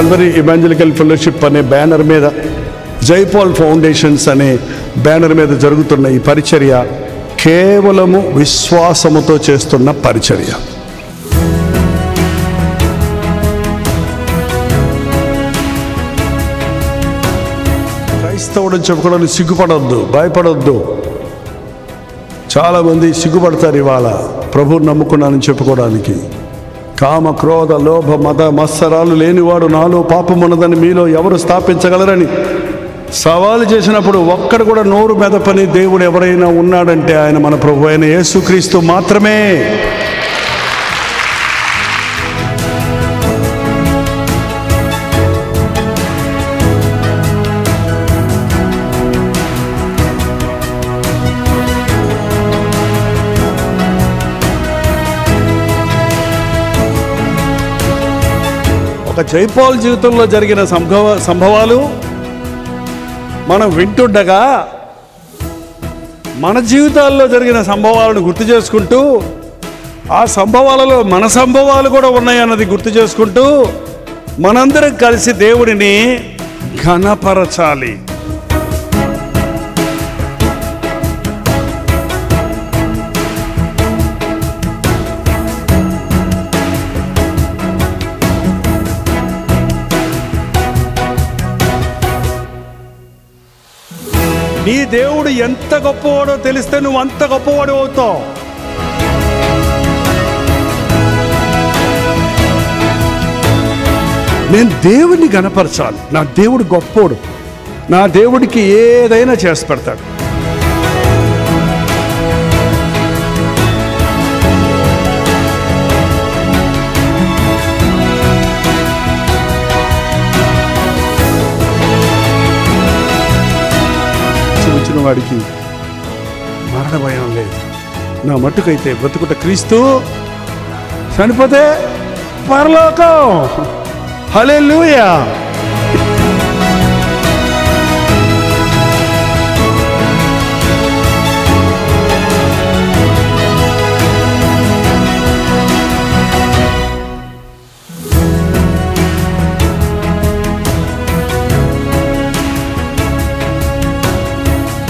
Calvary evangelical fellowship అనే banner మీద, Jaipal foundations అనే బ్యానర్ మీద జరుగుతున్న ఈ పరిచర్య కేవలము విశ్వాసముతో చేస్తున్న పరిచర్య. క్రైస్తవుడని చెప్పుకోవడానికి సిగ్గుపడొద్దు, భయపడొద్దు. చాలామంది సిగ్గుపడతారు ఇవాళ ప్రభువుని నమ్ముకున్నానని చెప్పుకోవడానికి. కామ, క్రోధ, లోభ, మద మత్సరాలు లేనివాడు నాలో పాపం ఉన్నదని మీలో ఎవరు స్థాపించగలరని సవాలు చేసినప్పుడు ఒక్కడు కూడా నోరు మెదపని దేవుడు ఎవరైనా ఉన్నాడంటే ఆయన మన ప్రభు అయిన యేసుక్రీస్తు మాత్రమే. ఒక జైపాల్ జీవితంలో జరిగిన సంభవాలు మనం వింటుండగా మన జీవితాల్లో జరిగిన సంభవాలను గుర్తు చేసుకుంటూ, ఆ సంభవాలలో మన సంభవాలు కూడా ఉన్నాయన్నది గుర్తు చేసుకుంటూ మనందరం కలిసి దేవుడిని ఘనపరచాలి. నీ దేవుడు ఎంత గొప్పవాడో తెలిస్తే నువ్వు అంత గొప్పవాడు అవుతావు. నేను దేవుడిని గణపరచాలి. నా దేవుడు గొప్పోడు, నా దేవుడికి ఏదైనా చేసి పెడతాడు. వచ్చిన వాడికి మరణ భయం లేదు. నా మట్టుకైతే బ్రతుకుట క్రీస్తు, చనిపోతే పరలోకం. హల్లెలూయా.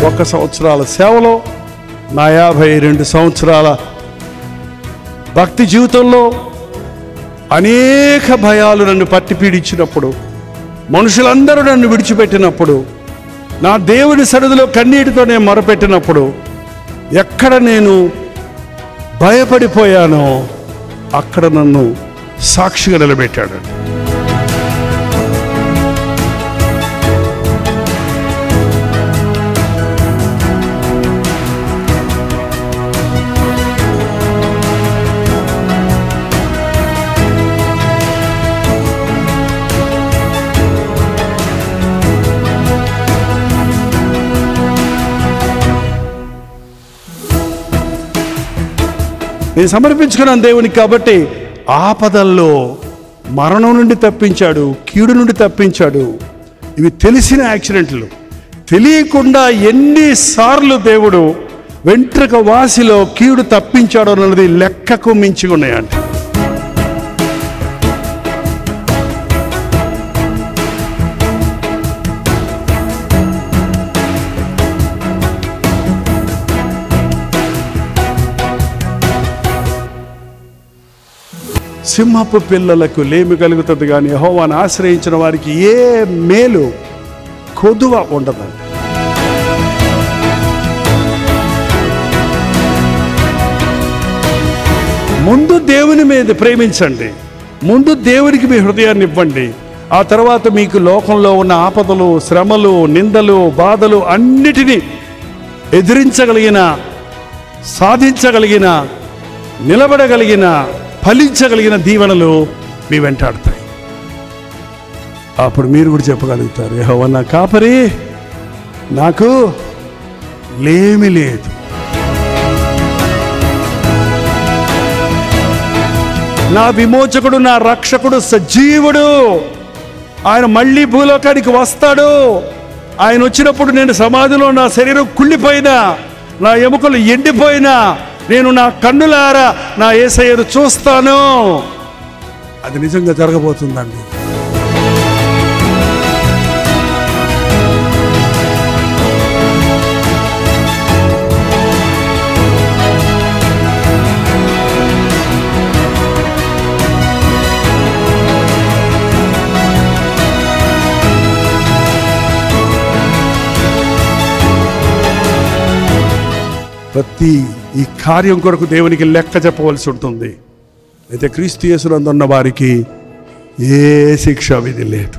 ఒక సంవత్సరాల సేవలో, నా 52 సంవత్సరాల భక్తి జీవితంలో అనేక భయాలు నన్ను పట్టి పీడించినప్పుడు, మనుషులందరూ నన్ను విడిచిపెట్టినప్పుడు, నా దేవుని సన్నిధిలో కన్నీటితో నేను మొరపెట్టినప్పుడు, ఎక్కడ నేను భయపడిపోయానో అక్కడ నన్ను సాక్షిగా నిలబెట్టాడు. నేను సమర్పించుకున్నాను దేవునికి. కాబట్టి ఆపదల్లో మరణం నుండి తప్పించాడు, కీడు నుండి తప్పించాడు. ఇవి తెలిసిన యాక్సిడెంట్లు. తెలియకుండా ఎన్నిసార్లు దేవుడు వెంట్రుక వాసిలో కీడు తప్పించాడు అన్నది లెక్కకు మించి ఉన్నాయండి. సింహపు పిల్లలకు లేమి కలుగుతుంది, కానీ యెహోవాను ఆశ్రయించిన వారికి ఏ మేలు కొదువ ఉండదండి. ముందు దేవుని మీద ప్రేమించండి, ముందు దేవునికి మీ హృదయాన్ని ఇవ్వండి. ఆ తర్వాత మీకు లోకంలో ఉన్న ఆపదలు, శ్రమలు, నిందలు, బాధలు అన్నిటినీ ఎదిరించగలిగిన, సాధించగలిగిన, నిలబడగలిగిన, ఫలించగలిగిన దీవెనలు మీ వెంటాడుతాయి. అప్పుడు మీరు కూడా చెప్పగలుగుతారు, యెహోవా నా కాపరి, నాకు లేమి లేదు. నా విమోచకుడు, నా రక్షకుడు సజీవుడు. ఆయన మళ్ళీ భూలోకానికి వస్తాడు. ఆయన వచ్చినప్పుడు నేను సమాధిలో నా శరీరం కుళ్ళిపోయినా, నా ఎముకలు ఎండిపోయినా, నేను నా కన్నులారా నా యేసయ్యను చూస్తాను. అది నిజంగా జరగబోతుందండి. ప్రతి ఈ కార్యం కొరకు దేవునికి లెక్క చెప్పవలసి ఉంటుంది. అయితే క్రీస్తు యేసునందు ఉన్న వారికి ఏ శిక్ష విధి లేదు.